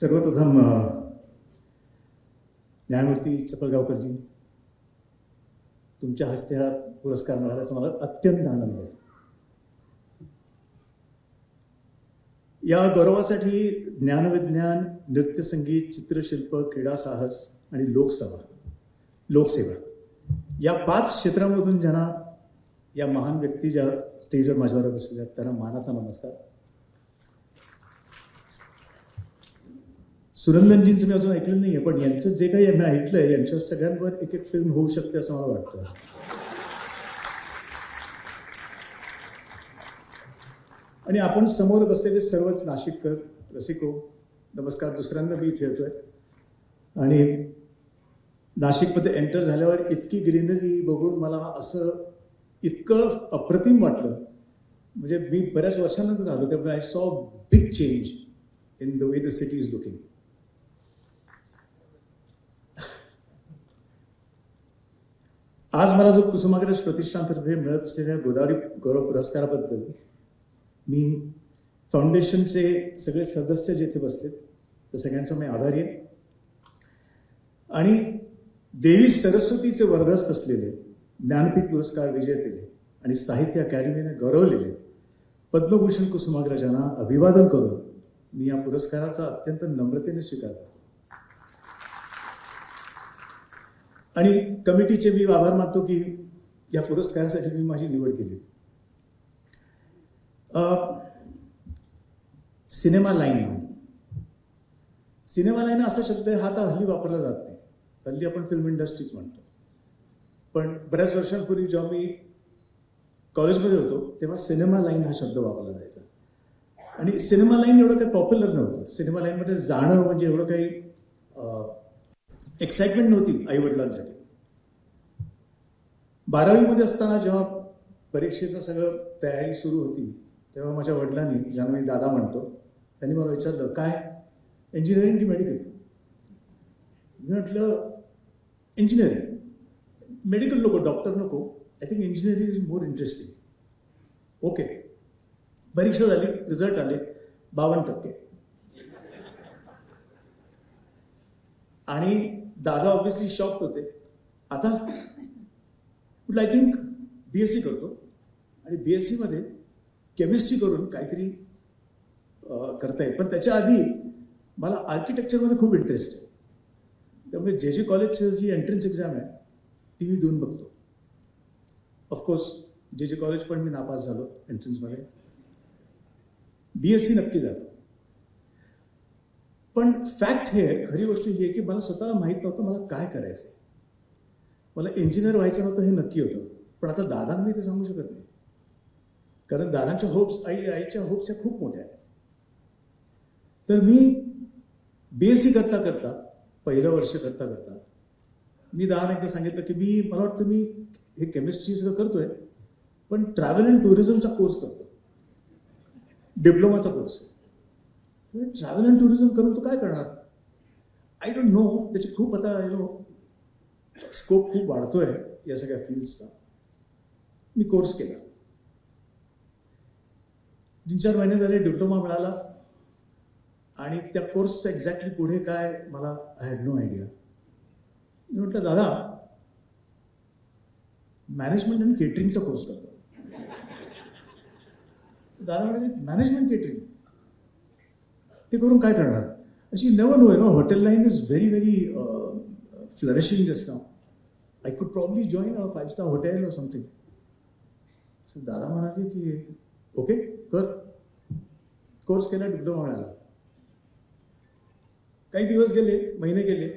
सर्वप्रथम न्यायमूर्ती चपळगावकरजी, तुमच्या हस्ते हा पुरस्कार मिळाल्याचा मला अत्यंत आनंद आहे. या गौरवासाठी ज्ञानविज्ञान, नृत्यसंगीत, चित्रशिल्प, क्रीडा साहस आणि लोकसेवा या 5 क्षेत्रांमधून ज्यांना या महान व्यक्ती ज्या स्टेजवर माझ्यावर बसलेल्या त्यांना मानाचा नमस्कार. सुनंदनजींचं मी अजून ऐकलं नाहीये, पण यांचं जे काही मी ऐकलंय यांच्या सगळ्यांवर एक एक फिल्म होऊ शकते असं मला वाटतं. आणि आपण समोर बसलेले सर्वच नाशिककर रसिको, नमस्कार. दुसऱ्यांदा मी इथे येतोय आणि नाशिकमध्ये एंटर झाल्यावर इतकी ग्रीनरी बघून मला असं इतकं अप्रतिम वाटलं. म्हणजे मी बऱ्याच वर्षानंतर आलो त्यामुळे I saw big change in the way the city is looking. आज मला जो कुसुमाग्रज प्रतिष्ठानतर्फे मिळत असलेल्या गोदावरी गौरव पुरस्काराबद्दल मी फाउंडेशनचे सगळे सदस्य जेथे बसलेत त्या सगळ्यांचा मी आभारी आहे. आणि देवी सरस्वतीचे वरदहस्त असलेले ज्ञानपीठ पुरस्कार विजेते आणि साहित्य अकादमीने गौरवलेले पद्मभूषण कुसुमाग्रजांना अभिवादन करून मी या पुरस्काराचा अत्यंत नम्रतेने स्वीकार करतो. आणि कमिटीचे मी आभार मानतो की या पुरस्कारासाठी तुम्ही माझी निवड केली. सिनेमा लाईन असा शब्द हा आता हल्ली वापरला जात नाही. हल्ली आपण फिल्म इंडस्ट्रीच म्हणतो. पण बऱ्याच वर्षांपूर्वी जेव्हा मी कॉलेजमध्ये होतो तेव्हा सिनेमा लाईन हा शब्द वापरला जायचा. आणि सिनेमा लाईन एवढं काही पॉप्युलर नव्हतं. सिनेमा लाईनमध्ये जाणं म्हणजे एवढं काही एक्साइटमेंट नव्हती आई वडिलांसाठी. 12वी असताना जेव्हा परीक्षेचं सगळं तयारी सुरू होती तेव्हा माझ्या वडिलांनी, ज्यांना मी दादा म्हणतो, त्यांनी मला विचारलं, काय इंजिनिअरिंग की मेडिकल? मी म्हटलं इंजिनिअरिंग. मेडिकल नको, डॉक्टर नको, I think engineering is more interesting. Okay. परीक्षा झाली, रिझल्ट आले, 52%. आणि दादा ऑब्व्हियसली शॉक्ड होते. आता म्हटलं आय थिंक BSc करतो आणि BSc मध्ये केमिस्ट्री करून काहीतरी करता येईल. पण त्याच्या आधी मला आर्किटेक्चरमध्ये खूप इंटरेस्ट आहे. त्यामुळे जे कॉलेजची जी एंट्रन्स एक्झाम आहे ती मी देऊन बघतो. ऑफकोर्स जे कॉलेज पण मी नापास झालो एंट्रन्समध्ये. BSc नक्की झालं. पण फॅक्ट हे, खरी गोष्ट ही आहे की मला स्वतःला माहित नव्हतं मला काय करायचं. मला इंजिनियर व्हायचं नव्हतं हे नक्की होतं. पण आता दादांना मी ते सांगू शकत नाही, कारण दादांच्या होप्स, आईच्या होप्स या खूप मोठ्या आहेत. तर मी BSc करता करता, पहिलं वर्ष करता करता मी दादांना एकदा सांगितलं की मला वाटतं मी हे केमिस्ट्री सगळं करतोय पण ट्रॅव्हल अँड टुरिझमचा कोर्स करतो, डिप्लोमाचा कोर्स आहे. ट्रॅव्हल अँड टुरिझम करून तो काय करणार? I don't know. त्याचे खूप आता स्कोप खूप वाढतोय या सगळ्या फील्ड्सचा. मी कोर्स केला. 3-4 महिने झाले डिप्लोमा मिळाला आणि त्या कोर्सचं एक्झॅक्टली पुढे काय मला आय हॅड नो आयडिया. मी म्हटलं दादा मॅनेजमेंट आणि केटरिंगचा कोर्स करतो. दादा म्हणजे मॅनेजमेंट केटरिंग ते करून काय करणार? अशी never know hotel line is very very flourishing just now. I could probably join a five-star hotel और समथिंग. दादा म्हणाले की ओके कर. कोर्स केला, डिप्लोमा मिळाला. काही दिवस गेले, महिने गेले.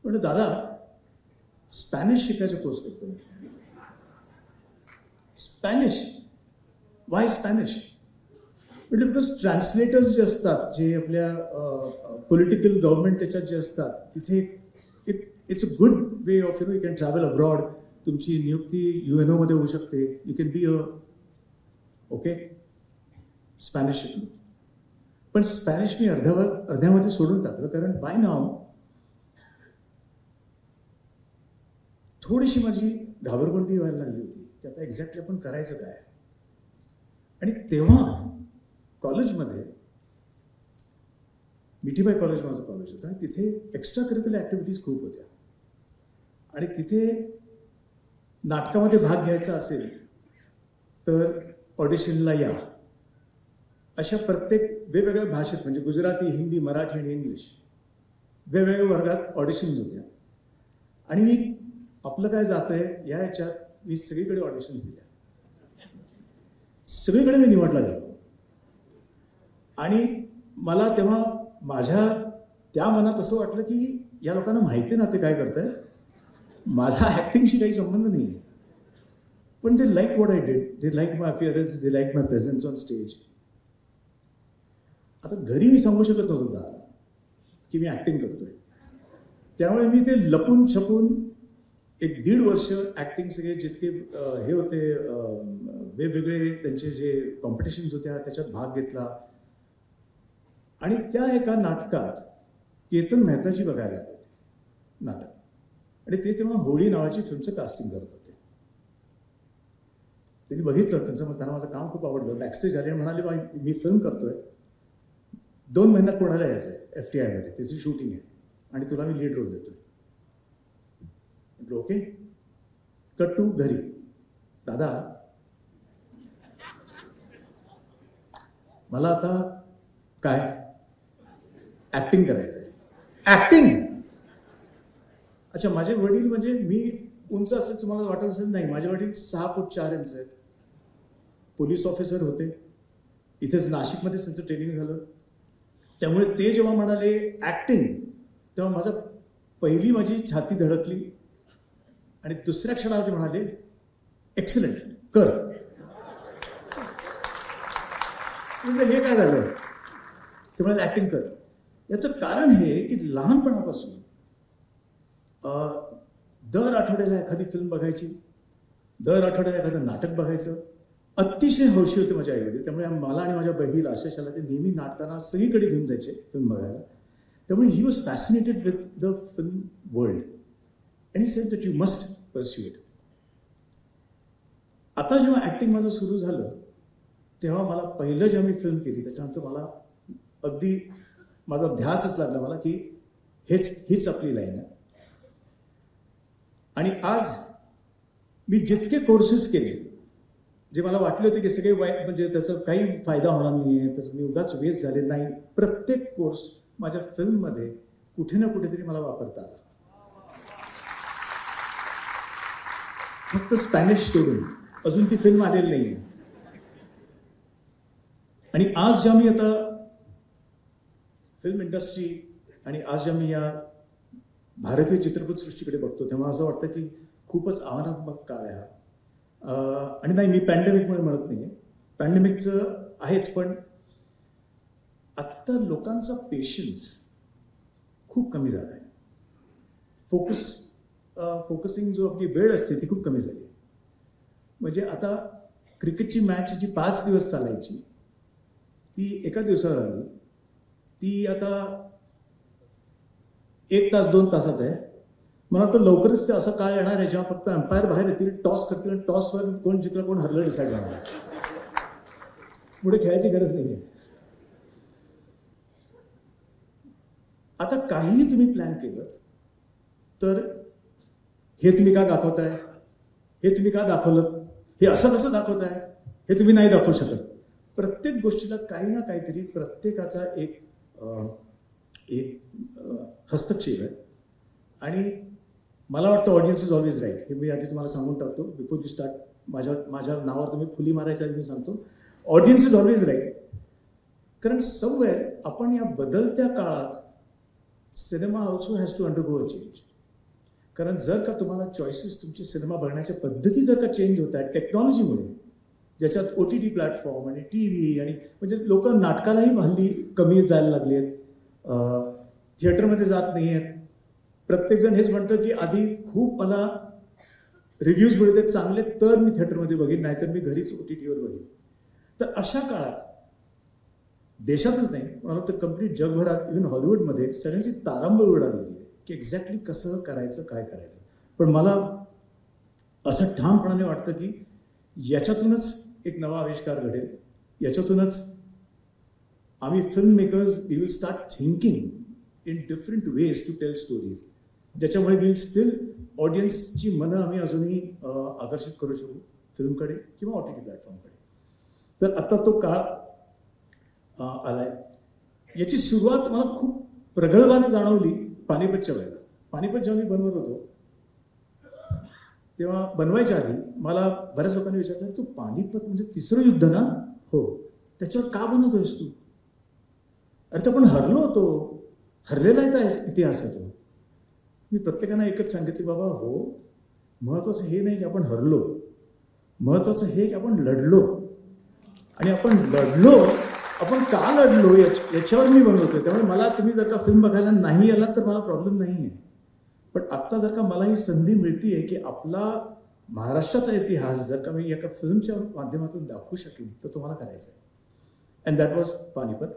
म्हटलं दादा स्पॅनिश शिकायचा कोर्स करतो. स्पॅनिश? Y Spanish? म्हणजे बिकॉज ट्रान्सलेटर्स जे असतात, जे आपल्या पॉलिटिकल गव्हर्नमेंट त्याच्यात जे असतात, तिथे it's a good way of you can travel abroad. तुमची नियुक्ती UNO मध्ये होऊ शकते. You can be okay. Spanish शिकलो. पण स्पॅनिश मी अर्ध्यामध्ये सोडून टाकलं, कारण बाय नाव थोडीशी माझी घाबरगुंडी व्हायला लागली होती की आता एक्झॅक्टली आपण करायचं काय. आणि तेव्हा कॉलेजमध्ये मिठीबाई कॉलेज माझं कॉलेज होतं आणि तिथे एक्स्ट्रा करिक्युलर ॲक्टिव्हिटीज खूप होत्या. आणि तिथे नाटकामध्ये भाग घ्यायचा असेल तर ऑडिशनला या, अशा प्रत्येक वेगवेगळ्या भाषेत, म्हणजे गुजराती, हिंदी, मराठी आणि इंग्लिश, वेगवेगळ्या वर्गात ऑडिशन्स होत्या. आणि मी आपलं काय जातंय या याच्यात मी सगळीकडे ऑडिशन्स दिल्या, सगळीकडे मी निवडला गेलो. आणि मला तेव्हा माझ्या त्या मनात असं वाटलं की या लोकांना माहिती ना ते काय करताय, माझा ऍक्टिंगशी काही संबंध नाही. पण दे like what I did, they like my appearance, they like my presence on stage. आता घरी मी सांगू शकत नव्हतो दादा की मी ऍक्टिंग करतोय. त्यामुळे मी ते लपून छपून 1-1.5 वर्ष ऍक्टिंग, सगळे जितके हे होते वेगवेगळे त्यांचे जे कॉम्पिटिशन्स होत्या त्याच्यात भाग घेतला. आणि त्या एका नाटकात केतन मेहताजी बघायला आले होते नाटक, आणि ते तेव्हा होळी नावाची फिल्मचं कास्टिंग करत होते. त्यांनी बघितलं, त्यांना माझं काम खूप आवडलं. बॅकस्टेज आले आणि म्हणाले मी फिल्म करतोय, 2 महिन्यात कोणाला यायचंय FTI मध्ये, त्याची शूटिंग आहे आणि तुला मी लीड रोल देतोय. म्हटलं ओके. कट टू घरी. दादा मला आता काय ऍक्टिंग करायचंय. ऍक्टिंग? अच्छा, माझे वडील, म्हणजे मी उंच असेल तुम्हाला वाटत असेल, नाही, माझे वडील 6 फूट 4 इंच आहेत. पोलीस ऑफिसर होते, इथेच नाशिकमध्येच त्यांचं ट्रेनिंग झालं. त्यामुळे ते जेव्हा म्हणाले ऍक्टिंग, तेव्हा पहिली माझी छाती धडकली. आणि दुसऱ्या क्षणाला ते म्हणाले एक्सलंट, कर. हे काय झालं? ते म्हणाले ऍक्टिंग कर. याचं कारण हे की लहानपणापासून दर आठवड्याला एखादी फिल्म बघायची, दर आठवड्याला एखादं नाटक बघायचं. अतिशय हौशी होते माझे आईवडील. त्यामुळे मला आणि माझ्या बहिणीला, आशाशाला, ते नेहमी नाटकांना सगळीकडे घेऊन जायचे फिल्म बघायला. त्यामुळे he was fascinated with the film world and he said that you must pursue it. आता जेव्हा ऍक्टिंग माझं सुरू झालं तेव्हा मला पहिलं जेव्हा मी फिल्म केली त्याच्यानंतर मला अगदी माझा ध्यासच लागला मला की हीच आपली लाईन आहे. आणि आज मी जितके कोर्सेस केले, जे मला वाटले होते की सगळे वाईट, म्हणजे त्याचा काही फायदा होणार नाहीये, त्याचं मी उगाच वेस्ट झाले नाही, प्रत्येक कोर्स माझ्या फिल्ममध्ये कुठे ना कुठेतरी मला वापरता आला. फक्त स्पॅनिश सोडून अजून ती फिल्म आलेली नाहीये. आणि आज जेव्हा मी आता फिल्म इंडस्ट्री आणि आज जेव्हा मी या भारतीय चित्रपटसृष्टीकडे बघतो तेव्हा असं वाटतं की खूपच आव्हानात्मक काळ आहे हा. आणि नाही, मी पॅन्डेमिकमुळे म्हणत नाहीये, पॅन्डेमिकचं आहेच, पण आत्ता लोकांचा पेशन्स खूप कमी झाला आहे. फोकसिंग जो आपली वेळ असते ती खूप कमी झाली. म्हणजे आता क्रिकेटची मॅच जी 5 दिवस चालायची ती एका दिवसावर आली. ती आता 1 तास 2 तासात आहे. मला वाटतं लवकरच ते असा काळ येणार आहे जेव्हा फक्त अंपायर बाहेर येतील, टॉस करतील आणि टॉसवर कोण जिंकलं कोण हरलं डिसाईड होणार. पुढे खेळायची गरज नाहीये. आता काहीही तुम्ही प्लॅन केलं तर हे तुम्ही का दाखवताय, हे तुम्ही का दाखवलं, हे असं कसं दाखवताय, हे तुम्ही नाही दाखवू शकत. प्रत्येक गोष्टीला काही ना काहीतरी प्रत्येकाचा एक हस्तक्षेप आहे. आणि मला वाटतं ऑडियन्स इज ऑलवेज राईट. हे मी आधी तुम्हाला सांगून टाकतो बिफोर यू स्टार्ट. माझ्या नावावर तुम्ही फुली मारायच्या आधी मी सांगतो ऑडियन्स इज ऑलवेज राईट. कारण समवेअर आपण या बदलत्या काळात cinema also has to undergo a change. कारण जर का तुम्हाला चॉईसेस, तुमची सिनेमा बघण्याच्या पद्धती जर का चेंज होत आहेत टेक्नॉलॉजीमुळे, ज्याच्यात OTT प्लॅटफॉर्म आणि TV आणि म्हणजे लोक नाटकालाही हल्ली कमी जायला लागले आहेत, थिएटरमध्ये जात नाही आहेत. प्रत्येकजण हेच म्हणतं की आधी खूप मला रिव्ह्यूज मिळते चांगले तर मी थिएटरमध्ये बघीन, नाहीतर मी घरीच OTTवर बघीन. तर अशा काळात देशातच नाही, मला वाटतं कंप्लीट जगभरात, इव्हन हॉलिवूडमध्ये सगळ्यांची तारांबळ उडालेली आहे की एक्झॅक्टली कसं करायचं, काय करायचं. पण मला असं ठामपणाने वाटतं की याच्यातूनच एक नवा आविष्कार घडेल, याच्यातूनच आम्ही film makers we will start thinking in different ways to tell stories, ज्याच्यामुळे विल स्टील ऑडियन्सची मनं आम्ही अजूनही आकर्षित करू शकू फिल्मकडे किंवा OTT प्लॅटफॉर्मकडे. तर आता तो काळ आलाय. याची सुरुवात मला खूप प्रगल्भाने जाणवली पानिपतच्या वेळेला. पानिपत जेव्हा मी बनवत होतो तेव्हा बनवायच्या आधी मला बऱ्याच लोकांनी विचारलं, तू पानिपत म्हणजे तिसरं युद्ध ना? हो. त्याच्यावर का बनवतोयस तू? अरे आपण हरलो होतो, हरलेला इतिहास आहे तो. मी प्रत्येकाने एकच सांगितले, बाबा हो, महत्वाचं हे नाही की आपण हरलो, महत्वाचं हे की आपण लढलो. आणि आपण लढलो, आपण का लढलो याच्यावर मी बनवतोय. त्यामुळे मला तुम्ही जर का फिल्म बघायला नाही आलात तर मला प्रॉब्लेम नाही आहे. पण आत्ता जर का मला ही संधी मिळतीये की आपला महाराष्ट्राचा इतिहास जर का मी एका फिल्मच्या माध्यमातून दाखवू शकेन तर तुम्हाला करायचं आहे. And that was Panipat.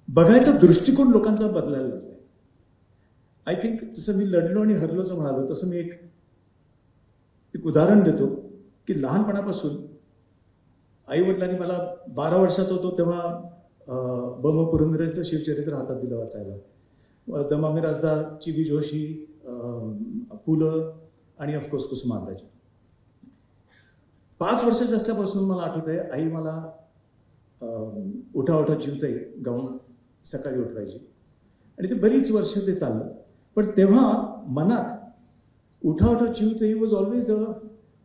बघायचा दृष्टिकोन लोकांचा बदलायला लागलाय. आय थिंक जसं मी लढलो आणि हरलोच म्हणालो तसं मी एक उदाहरण देतो की लहानपणापासून आई वडिलांनी मला 12 वर्षाचा होतो तेव्हा ब.म. पुरंदरेचं शिवचरित्र हातात दिलं वाचायला. दमामी राजदार, चिबी जोशी, पु ल आणि ऑफकोर्स कुसुमाग्रज. 5 वर्षाच्या असल्यापासून मला आठवत आहे आई मला उठा उठा जीवताई गाऊन सकाळी उठवायची आणि ते बरीच वर्ष ते चाललं. पण तेव्हा मनात उठा उठा चिवताई वॉज ऑलवेज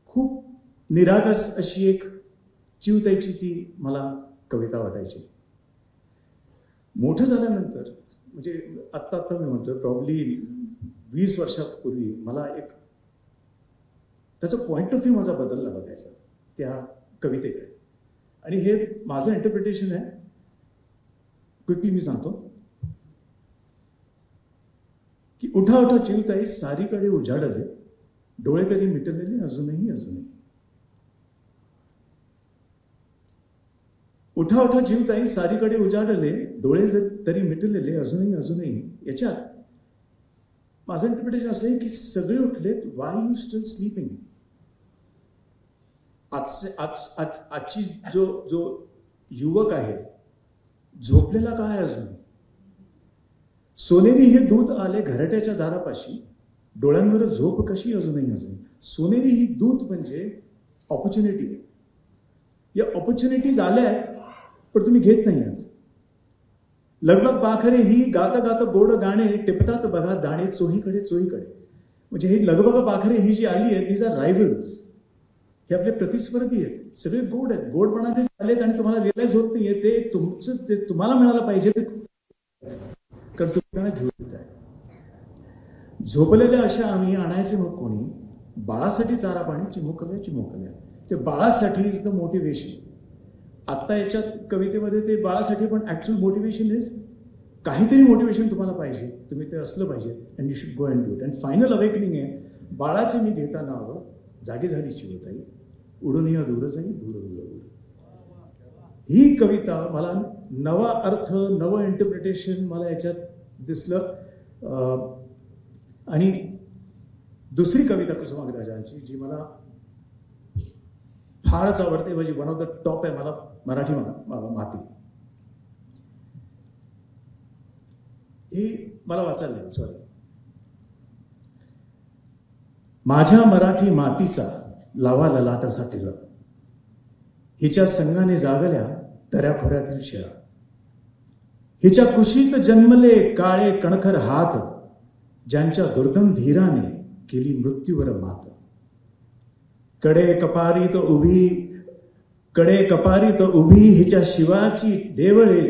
खूप निरागस अशी एक चिवताईची ती मला कविता वाटायची. मोठं झाल्यानंतर म्हणजे आत्ता मी म्हणतोय प्रॉब्ली 20 वर्षापूर्वी मला एक त्याचा पॉइंट ऑफ व्ह्यू माझा बदलला बघायचा त्या कवितेकडे. आणि हे माझं इंटरप्रिटेशन आहे, क्विकली मी सांगतो की उठा उठा चिवताई सारीकडे उजाडले, डोळे तरी मिटलेले अजूनही अजूनही. उठा उठा जीवताई सारीकडे उजाडले, डोळे तरी मिटलेले अजूनही अजूनही. याच्यात माझं इंटरप्रिटेशन असं आहे की सगळे उठलेत, वाय यू स्टील स्लीपिंग. आजची जो युवक आहे झोपलेला काय अजून. सोनेरी हे दूत आले घरट्याच्या दारापाशी, डोळ्यांवर झोप कशी अजूनही अजून. सोनेरी ही दूत म्हणजे ऑपॉर्च्युनिटी आहे. या ऑपॉर्च्युनिटीज आल्या आहेत पण तुम्ही घेत नाही आहात. लगबग पाखरे ही गाता गाता गोड गाणे, टिपतात बघा दाणे चोहीकडे चोहीकडे. म्हणजे ही लगबग पाखरे ही जी आली आहे दीज आर रायव्हल्स. हे आपले प्रतिस्पर्धी आहेत, सगळे गोड आहेत, गोडपणाने आलेत आणि तुम्हाला रिअलाइज होत नाहीये ते तुमचं, ते तुम्हाला मिळालं पाहिजे ते कारण तुम्ही त्यांना घेऊन येत आहे. झोपलेल्या अशा आम्ही आणायचे मग कोणी, बाळासाठी चारा पाणी चिमुकल्या चिमुकल्या. ते बाळासाठी इज द मोटिवेशन. आता याच्यात कवितेमध्ये ते बाळासाठी पण ऍक्च्युअल मोटिवेशन इज काहीतरी मोटिवेशन तुम्हाला पाहिजे, तुम्ही ते असलं पाहिजे and you should go and do it. And final awakening आहे बाळाचे मी घेता नाव, जागी झाली चिवताई, उडून या दूर जाई दूर दूर दूर. ही कविता मला नवा अर्थ, नवं इंटरप्रिटेशन मला याच्यात दिसलं. आणि दुसरी कविता कुसुमाग्रजांची जी मला फारच आवडते, म्हणजे वन ऑफ द टॉप आहे मला, मराठी माती. हे मला वाचायला सॉरी. माझ्या मराठी मातीचा लावा ललाटासाठी रंग, हिच्या संगाने जागल्या दऱ्याखोऱ्यातील शेळा. हिच्या कुशीत जन्मले काळे कणखर हात, ज्यांच्या दुर्दम धीराने केली मृत्यूवर मात. कडे कपारीत उभी हिच्या शिवाची देवळे,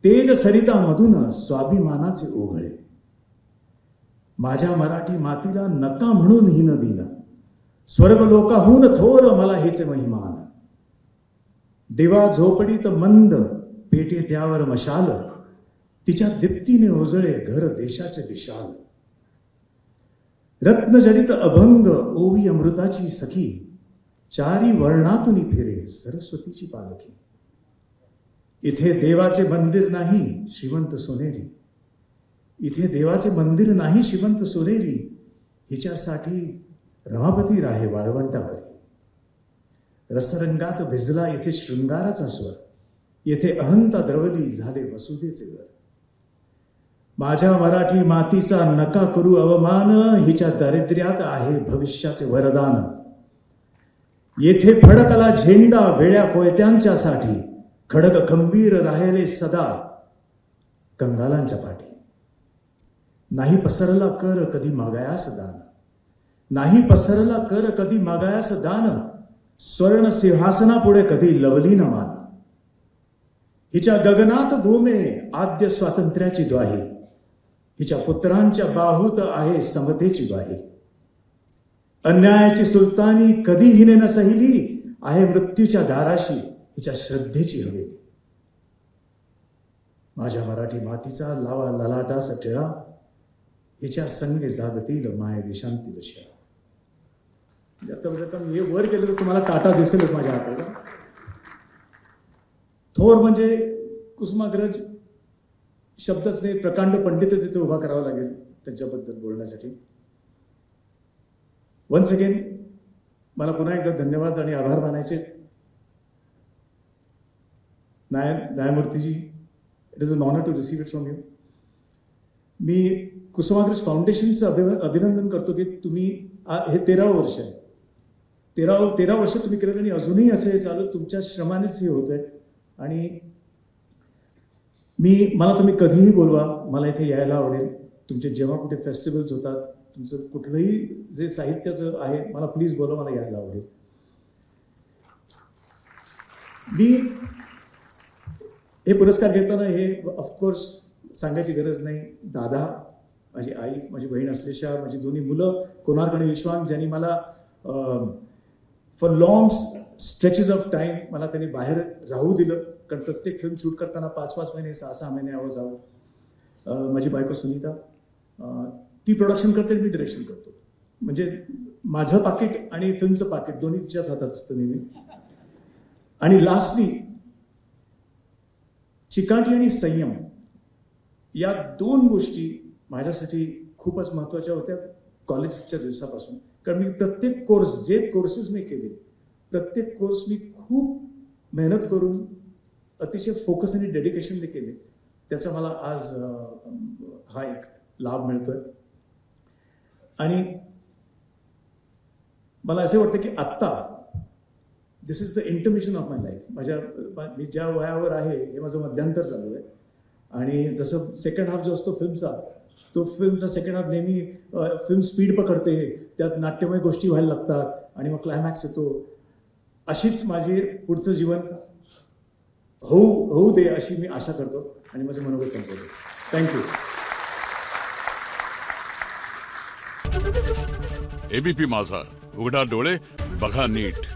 तेज सरिता मधून स्वाभिमानाचे ओघळे. माझ्या मराठी मातीला नका म्हणून ही नदीन, स्वर्ग लोकाहून थोर मला हिचे महिमान. देवा झोपडीत मंद पेटे त्यावर मशाल, तिच्या दीप्तीने ओजळे घर देशाचे विशाल. रत्नजडित अभंग ओवी अमृताची सखी, चारी वर्णातून फिरे सरस्वतीची पालखी. इथे देवाचे मंदिर नाही श्रीमंत सोनेरी, इथे देवाचे मंदिर नाही श्रीमंत सोनेरी, हिच्यासाठी रमापती राहे वाळवंटावरी. रसरंगात भिजला इथे शृंगाराचा स्वर, येथे अहंता द्रवली झाले वसुधेचे घर. माझ्या मराठी मातीचा नका करू अवमान, हिच्या दारिद्र्यात आहे भविष्याचे वरदान. येथे फडकला झेंडा वेळ्या कोयत्यांच्या साठी, खडक खंबीर राहिले सदा कंगालांच्या पाठी. नाही पसरला कर कधी मागायास दान, नाही पसरला कर कधी मागायास दान, स्वर्ण सिंहासनापुढे कधी लवली न मान. हिच्या गगनात घुमे आद्य स्वातंत्र्याची द्वाही, हिच्या पुत्रांच्या बाहूत आहे समतेची ग्वाही. अन्यायाची सुलतानी कधी हिने न सहिली, आहे मृत्यूच्या दाराशी हिच्या श्रद्धेची हवेली. माझ्या मराठी मातीचा लावा ललाटास टिळा, हिच्या संगे जागतील माय देशांतील शिळा. आता जर का हे वर केलं तर तुम्हाला काटा दिसेलच माझ्या हाताचा. थोर म्हणजे कुसुमाग्रज शब्दच नाही, प्रकांड पंडितच इथे उभा करावा लागेल त्यांच्याबद्दल बोलण्यासाठी. वन्स अगेन मला पुन्हा एकदा धन्यवाद आणि आभार मानायचे. न्यायमूर्तीजी, it is an honour to receive it from you. मी कुसुमाग्रज फाउंडेशनचं अभिनंदन करतो की तुम्ही हे 13वं वर्ष आहे. 13 वर्ष तुम्ही केलं आणि अजूनही असं हे चालू, तुमच्या श्रमानेच हे होत आहे. आणि मला तुम्ही कधीही बोलवा, मला इथे यायला आवडेल. तुमचे जेव्हा कुठे फेस्टिवल्स होतात, तुमचं कुठलंही जे साहित्याचं आहे, मला प्लीज बोलवा, मला यायला आवडेल. मी हे पुरस्कार घेताना हे ऑफकोर्स सांगायची गरज नाही. दादा, माझी आई, माझी बहीण असलेशा, माझी दोन्ही मुलं कुणार्क आणि विश्वांग, ज्यांनी मला for long stretches of time मला त्यांनी बाहेर राहू दिलं. कारण प्रत्येक फिल्म शूट करताना 5-5 महिने 6-6 महिने यावं जावं. माझी बायको सुनीता, ती प्रोडक्शन करते, मी डिरेक्शन करतो. म्हणजे माझं पाकिट आणि फिल्मचं पाकिट दोन्ही तिच्याच हातात असतं नेहमी. आणि लास्टली चिकाटी आणि संयम या 2 गोष्टी माझ्यासाठी खूपच महत्वाच्या होत्या कॉलेजच्या दिवसापासून. कारण मी प्रत्येक कोर्स, जे कोर्सेस मी केले, प्रत्येक कोर्स मी खूप मेहनत करून अतिशय फोकस आणि डेडिकेशनने केले. त्याचा मला आज हा एक लाभ मिळतोय. आणि मला असे वाटतं की आत्ता this is the intermission of my life. मी ज्या वयावर आहे हे माझं मध्यांतर चालू आहे. आणि जसं सेकंड हाफ जो असतो फिल्मचा, तो फिल्मचा सेकंड हाफ नेहमी फिल्म स्पीड पकडते, त्यात नाट्यमय गोष्टी व्हायला लागतात आणि मग क्लायमॅक्स येतो. अशीच माझी पुढचं जीवन होऊ दे अशी मी आशा करतो आणि माझं मनोगत संपवतो. थँक्यू. एबीपी माझा, उघडा डोळे बघा नीट.